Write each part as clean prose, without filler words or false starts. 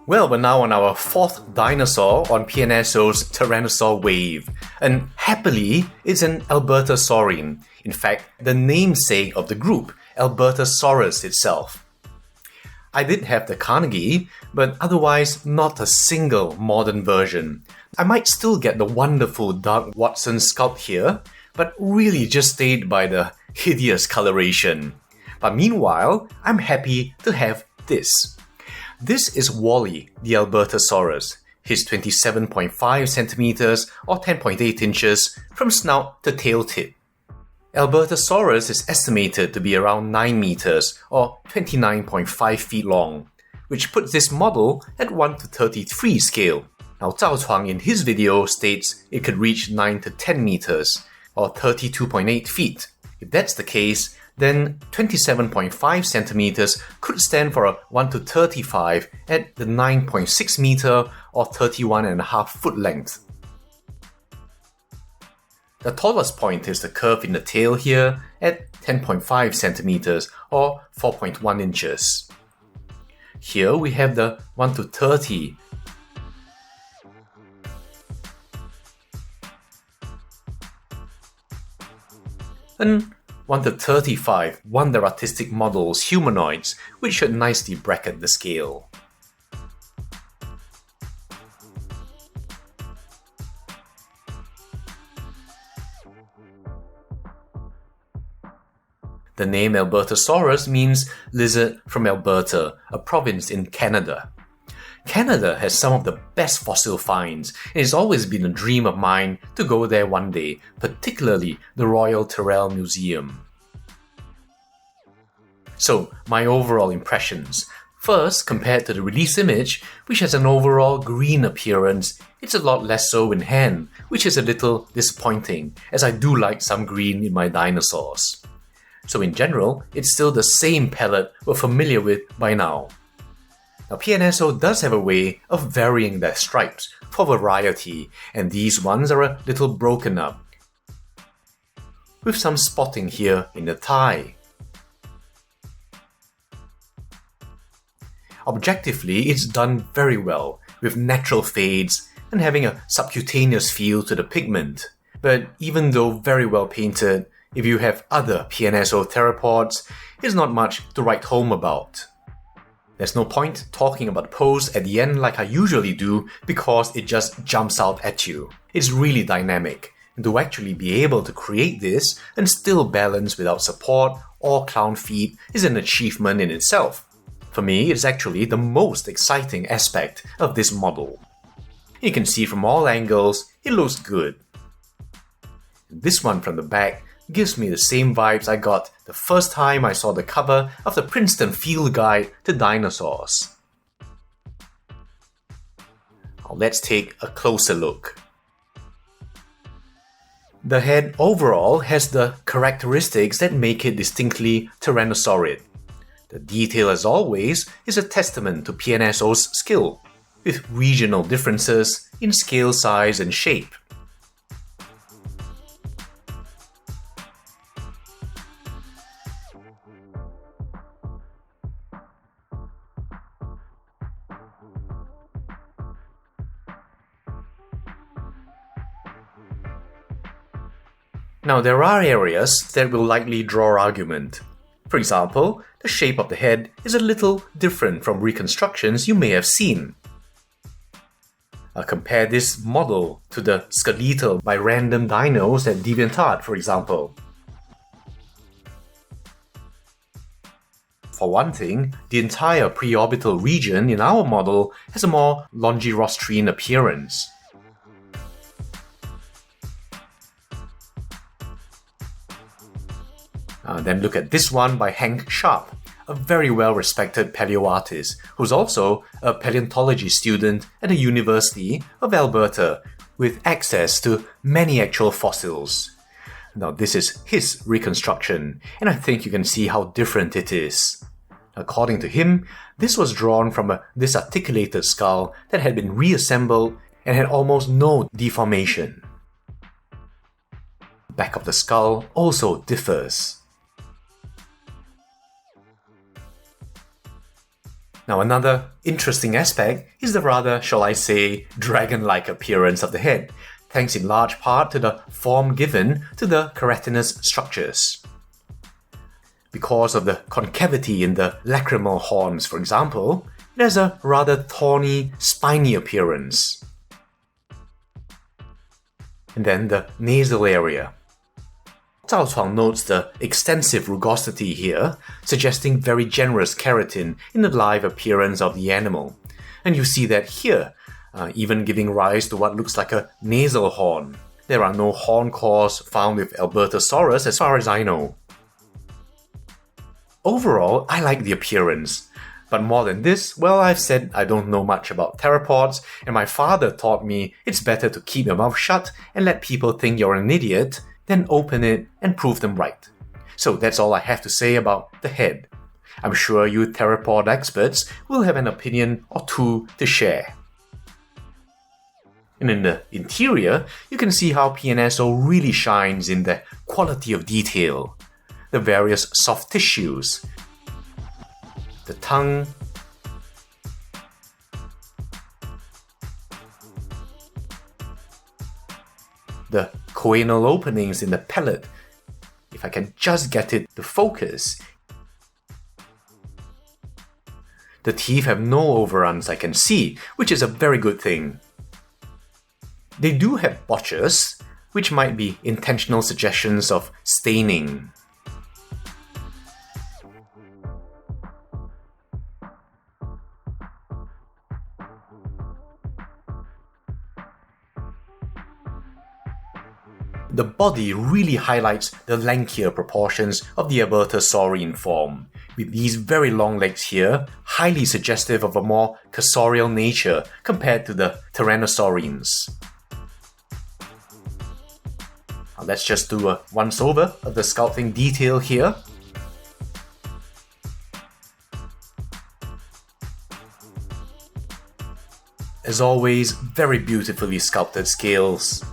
Well, we're now on our fourth dinosaur on PNSO's Tyrannosaur wave, and happily, it's an albertosaurine. In fact, the namesake of the group, Albertosaurus itself. I did have the Carnegie, but otherwise not a single modern version. I might still get the wonderful Dark Watson Sculpt here, but really just stayed by the hideous coloration. But meanwhile, I'm happy to have this. This is Wally, the Albertosaurus, his 27.5 centimeters or 10.8 inches from snout to tail tip. Albertosaurus is estimated to be around 9 meters or 29.5 feet long, which puts this model at 1:33 scale. Now Zhao Chuang in his video states it could reach 9 to 10 meters or 32.8 feet. If that's the case, then 27.5 centimeters could stand for a 1:35 at the 9.6 meter or 31.5 foot length. The tallest point is the curve in the tail here at 10.5 centimeters or 4.1 inches. Here we have the 1:30. And 1:35 wonder artistic models humanoids, which should nicely bracket the scale. The name Albertosaurus means lizard from Alberta, a province in Canada. Canada has some of the best fossil finds, and it's always been a dream of mine to go there one day, particularly the Royal Tyrrell Museum. So, my overall impressions. First, compared to the release image, which has an overall green appearance, it's a lot less so in hand, which is a little disappointing, as I do like some green in my dinosaurs. So in general, it's still the same palette we're familiar with by now. Now PNSO does have a way of varying their stripes for variety, and these ones are a little broken up, with some spotting here in the thigh. Objectively, it's done very well, with natural fades and having a subcutaneous feel to the pigment. But even though very well painted, if you have other PNSO theropods, it's not much to write home about. There's no point talking about the pose at the end like I usually do because it just jumps out at you. It's really dynamic, and to actually be able to create this and still balance without support or clown feet is an achievement in itself. For me, it's actually the most exciting aspect of this model. You can see from all angles, it looks good. This one from the back gives me the same vibes I got the first time I saw the cover of the Princeton Field Guide to Dinosaurs. Now let's take a closer look. The head overall has the characteristics that make it distinctly tyrannosaurid. The detail, as always, is a testament to PNSO's skill, with regional differences in scale size and shape. Now there are areas that will likely draw argument. For example, the shape of the head is a little different from reconstructions you may have seen. Compare this model to the skeletal by random dinos at DeviantArt, for example. For one thing, the entire preorbital region in our model has a more longirostrine appearance. Then look at this one by Hank Sharp, a very well-respected paleoartist who's also a paleontology student at the University of Alberta with access to many actual fossils. Now this is his reconstruction, and I think you can see how different it is. According to him, this was drawn from a disarticulated skull that had been reassembled and had almost no deformation. The back of the skull also differs. Now, another interesting aspect is the rather, shall I say, dragon-like appearance of the head, thanks in large part to the form given to the keratinous structures. Because of the concavity in the lacrimal horns, for example, it has a rather thorny, spiny appearance. And then the nasal area. Cao Chuang notes the extensive rugosity here, suggesting very generous keratin in the live appearance of the animal. And you see that here, even giving rise to what looks like a nasal horn. There are no horn claws found with Albertosaurus as far as I know. Overall, I like the appearance. But more than this, well, I've said I don't know much about theropods, and my father taught me it's better to keep your mouth shut and let people think you're an idiot, then open it and prove them right. So that's all I have to say about the head. I'm sure you theropod experts will have an opinion or two to share. And in the interior, you can see how PNSO really shines in the quality of detail. The various soft tissues, the tongue, the choanal openings in the palate. If I can just get it to focus. The teeth have no overruns I can see, which is a very good thing. They do have blotches, which might be intentional suggestions of staining. The body really highlights the lankier proportions of the albertosaurine form, with these very long legs here, highly suggestive of a more cursorial nature compared to the tyrannosaurines. Now let's just do a once-over of the sculpting detail here. As always, very beautifully sculpted scales.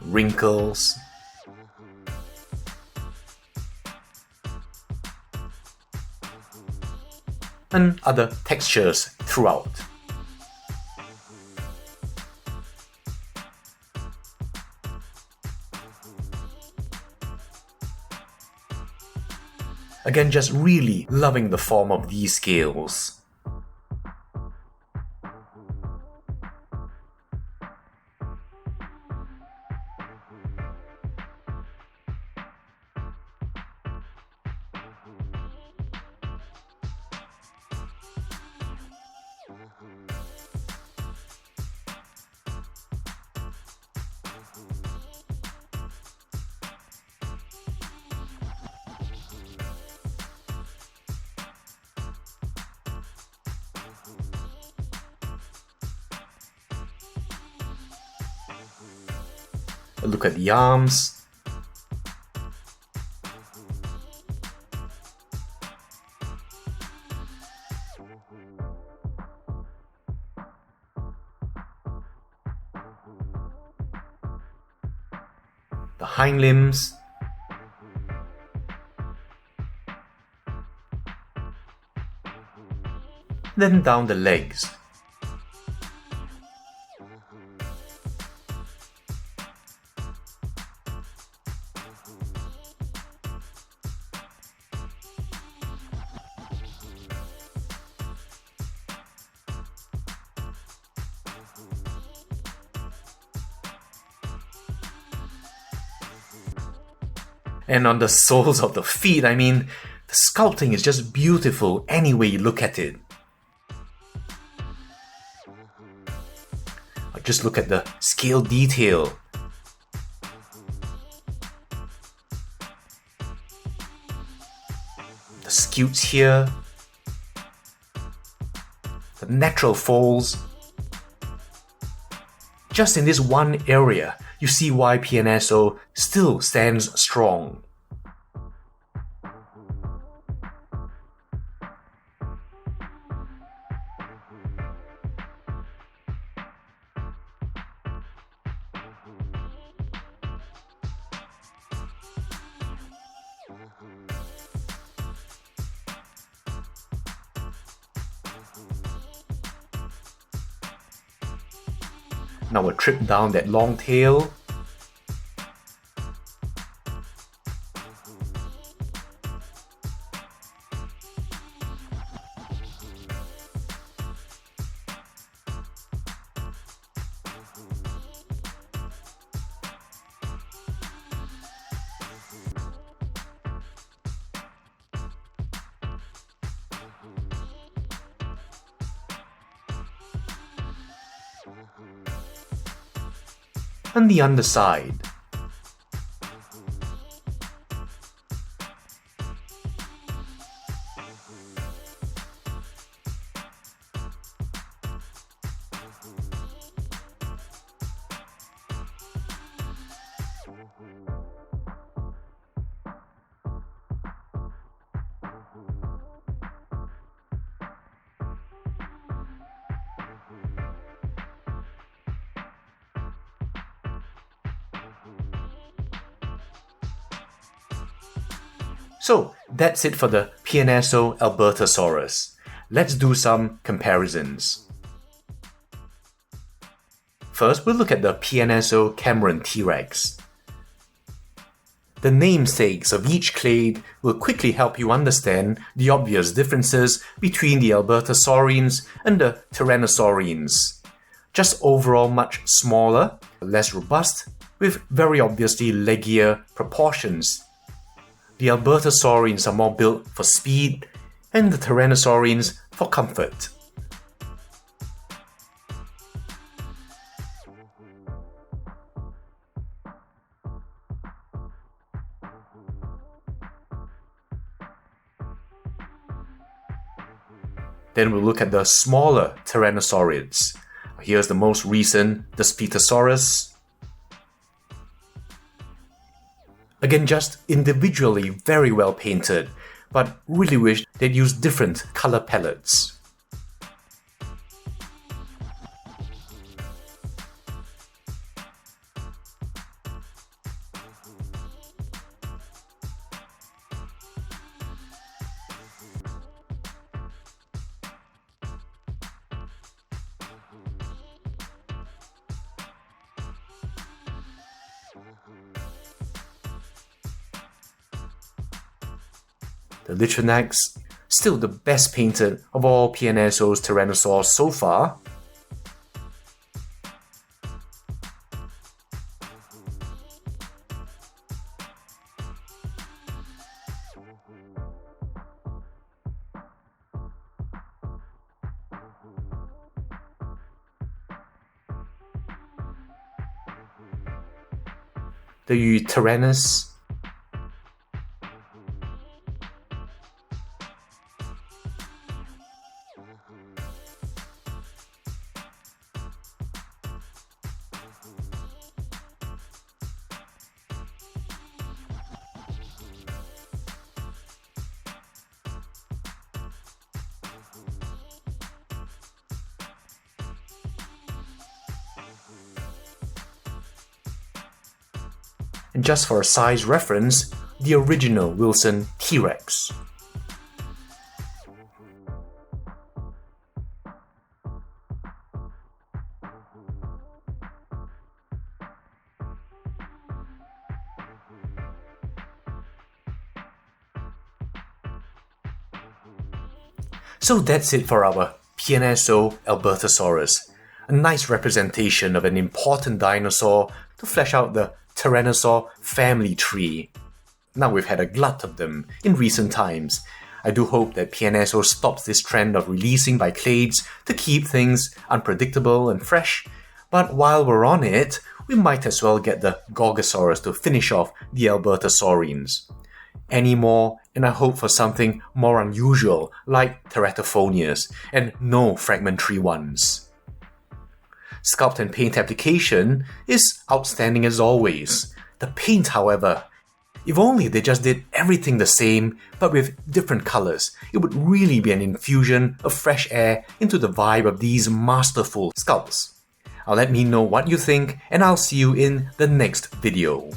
Wrinkles, and other textures throughout. Again, just really loving the form of these scales. Look at the arms. The hind limbs. Then down the legs. And on the soles of the feet, I mean, the sculpting is just beautiful any way you look at it. Just look at the scale detail. The scutes here. The natural folds. Just in this one area, you see why PNSO still stands strong. Now a trip down that long tail. And the underside. So that's it for the PNSO Albertosaurus. Let's do some comparisons. First, we'll look at the PNSO Cameron T-Rex. The namesakes of each clade will quickly help you understand the obvious differences between the albertosaurines and the tyrannosaurines. Just overall much smaller, less robust, with very obviously leggier proportions. The albertosaurines are more built for speed, and the tyrannosaurines for comfort. Then we'll look at the smaller tyrannosaurids. Here's the most recent, the Spitosaurus. Again, just individually very well painted, but really wish they'd used different color palettes. The Litronax, still the best painted of all PNSO's tyrannosaurs so far. The Tyrannus. And just for a size reference, the original Wilson T-Rex. So that's it for our PNSO Albertosaurus, a nice representation of an important dinosaur to flesh out the Tyrannosaur family tree. Now we've had a glut of them in recent times. I do hope that PNSO stops this trend of releasing by clades to keep things unpredictable and fresh, but while we're on it, we might as well get the Gorgosaurus to finish off the Albertosaurines. Any more, and I hope for something more unusual like Teratophonius, and no fragmentary ones. Sculpt and paint application is outstanding as always. The paint, however, if only they just did everything the same but with different colors, it would really be an infusion of fresh air into the vibe of these masterful sculpts. Let me know what you think, and I'll see you in the next video.